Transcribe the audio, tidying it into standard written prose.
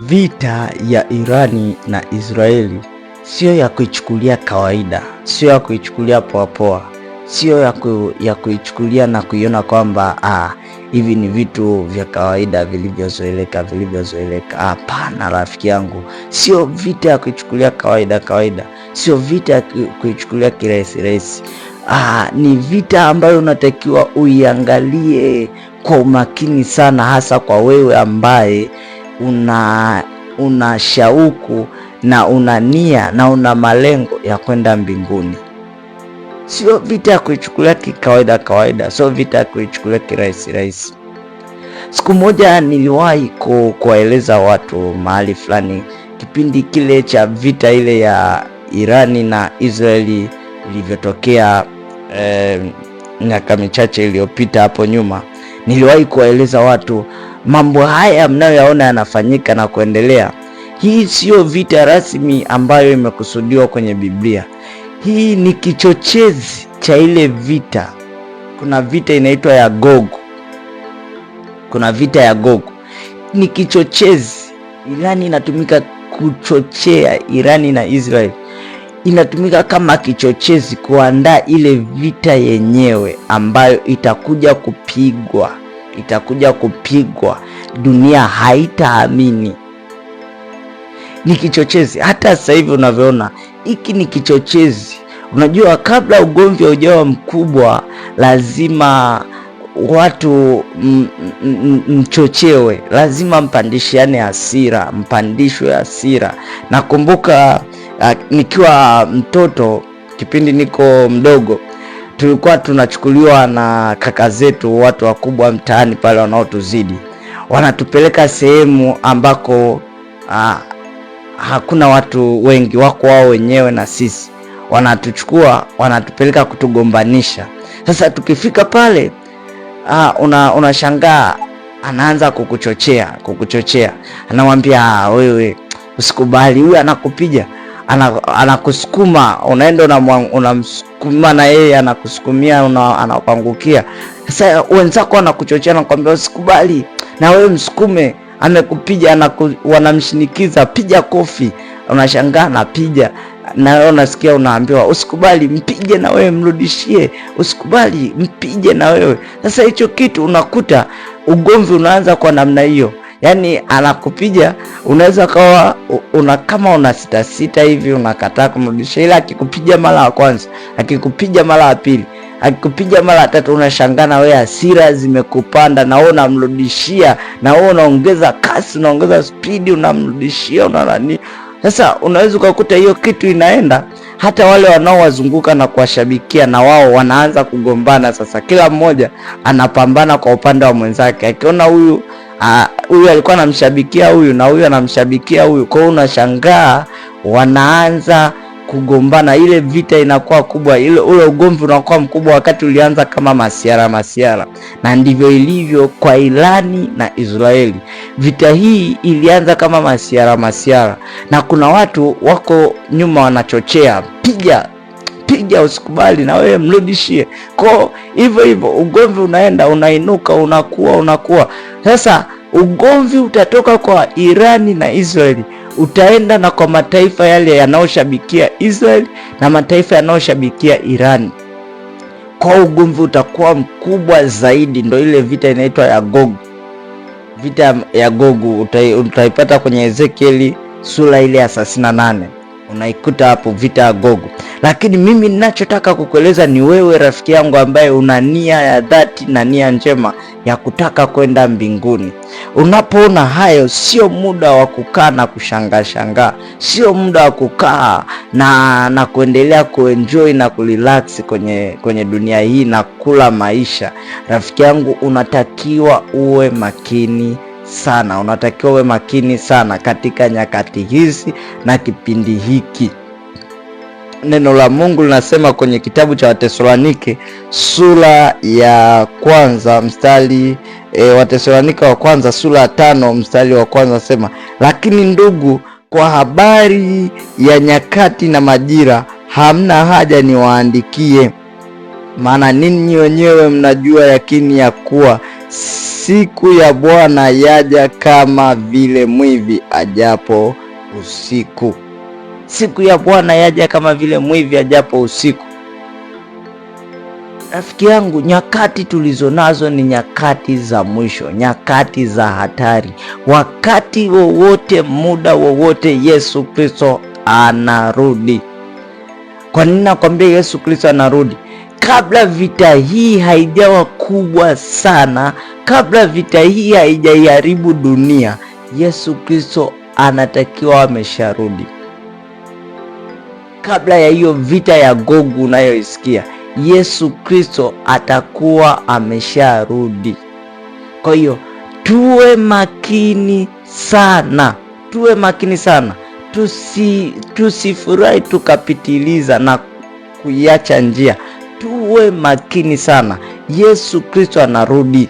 Vita ya Irani na Israeli sio ya kuichukulia kawaida, sio ya kuichukulia poa, sio ya kuichukulia na kuiona kwamba hivi ni vitu vya kawaida vilivyozoeleka. Hapana rafiki yangu, sio vita ya kuichukulia kawaida, sio vita ya kuichukulia kirahisi. Ni vita ambayo unatakiwa uiangalie kwa umakini sana, hasa kwa wewe ambaye una shauku na una nia na una malengo ya kwenda mbinguni. Sio vita ya kuichukulia kawaida, sio vita ya kuichukulia kirahisi. Siku moja niliwahi kuwaeleza watu mahali fulani, kipindi kile cha vita ile ya Irani na Israeli ilivyotokea miaka michache iliyopita hapo nyuma, niliwahi kuwaeleza watu mambo haya mnayoyaona yanafanyika na kuendelea, hii sio vita rasmi ambayo imekusudiwa kwenye Biblia. Hii ni kichochezi cha ile vita. Kuna vita inaitwa ya Gogu. Ni kichochezi. Irani inatumika kuchochea, Irani na Israeli inatumika kama kichochezi kuandaa ile vita yenyewe ambayo itakuja kupigwa. Dunia haitaamini. Ni kichochezi. Hata sasa hivi unavyoona, hiki ni kichochezi. Unajua, kabla ugomvi haujawa mkubwa, lazima watu mchochewe, lazima mpandishwe hasira. Nakumbuka nikiwa mtoto, kipindi niko mdogo, tulikuwa tunachukuliwa na kaka zetu, watu wakubwa mtaani pale wanaotuzidi, wanatupeleka sehemu ambako hakuna watu wengi, wako wao wenyewe na sisi. Wanatuchukua, wanatupeleka kutugombanisha. Sasa tukifika pale, unashangaa, anaanza kukuchochea, anamwambia wewe usikubali, huyu anakupiga, anakusukuma, unaenda unamsukuma na yeye anakusukumia, anakuangukia. Sasa wenzako wanakuchochea, anakuambia usikubali, na wewe msukume, amekupiga, wanamshinikiza, piga kofi. Unashangaa anapiga, na wewe unasikia unaambiwa usikubali, mpige na wewe, mrudishie. Usikubali, mpige na wewe. Sasa hicho kitu unakuta ugomvi unaanza kwa namna hiyo. Yaani anakupiga, unaweza kawa kama una sita hivi, unakataa kumrudishia, ila akikupiga mara ya kwanza, akikupiga mara ya pili, akikupiga mara ya tatu, unashangana wewe, hasira zimekupanda, na wewe unamrudishia, na wewe unaongeza kasi, unaongeza speed, unamrudishia, unanani. Sasa unaweza kukuta hiyo kitu inaenda hata wale wanaowazunguka na kuwashabikia, na wao wanaanza kugombana. Sasa kila mmoja anapambana kwa upande wa mwenzake, akiona huyu alikuwa anamshabikia huyu na huyu anamshabikia huyu, kwa hiyo unashangaa wanaanza kugombana. Ile vita inakuwa kubwa, ule ugomvi unakuwa mkubwa, wakati ulianza kama masiara. Na ndivyo ilivyo kwa Irani na Israeli. Vita hii ilianza kama masiara, na kuna watu wako nyuma wanachochea, piga, usikubali, na wewe mrudishie. Kwa hivyo ugomvi unaenda, unainuka, unakuwa. Sasa ugomvi utatoka kwa Irani na Israeli, utaenda na kwa mataifa yale yanayoshabikia Israeli na mataifa yanayoshabikia Irani. Kwa ugomvi utakuwa mkubwa zaidi. Ndio ile vita inaitwa ya Gogu. Vita ya Gogu utaipata kwenye Ezekieli sura ile ya 38. Unaikuta hapo, vita ya Gogu. Lakini mimi ninachotaka kukueleza ni wewe rafiki yangu ambaye una nia ya dhati na nia njema ya kutaka kwenda mbinguni. Unapoona hayo, sio muda wa kukaa na kushangaa, sio muda wa kukaa na kuendelea kuenjoy na kurelax kwenye dunia hii na kula maisha. Rafiki yangu, unatakiwa uwe makini sana katika nyakati hizi na kipindi hiki. Neno la Mungu linasema kwenye kitabu cha Wathesalonike sura ya kwanza mstari Wathesalonike wa kwanza sura ya 5 mstari wa kwanza, nasema, lakini ndugu, kwa habari ya nyakati na majira hamna haja niwaandikie, maana ninyi wenyewe mnajua yakini ya kuwa siku ya Bwana yaja kama vile mwivi ajapo usiku. Siku ya Bwana yaja kama vile mwivi ajapo usiku. Rafiki yangu, nyakati tulizo nazo ni nyakati za mwisho, nyakati za hatari. Wakati wowote, muda wowote, Yesu Kristo anarudi. Kwa nini nakwambia Yesu Kristo anarudi? Kabla vita hii haijawa kubwa sana, kabla vita hii haijaiharibu dunia, Yesu Kristo anatakiwa amesharudi. Kabla ya hiyo vita ya Gogu unayoisikia, Yesu Kristo atakuwa amesharudi. Kwa hiyo tuwe makini sana, tuwe makini sana. Tusifurahi tukapitiliza na kuiacha njia. Tuwe makini sana. Yesu Kristo anarudi.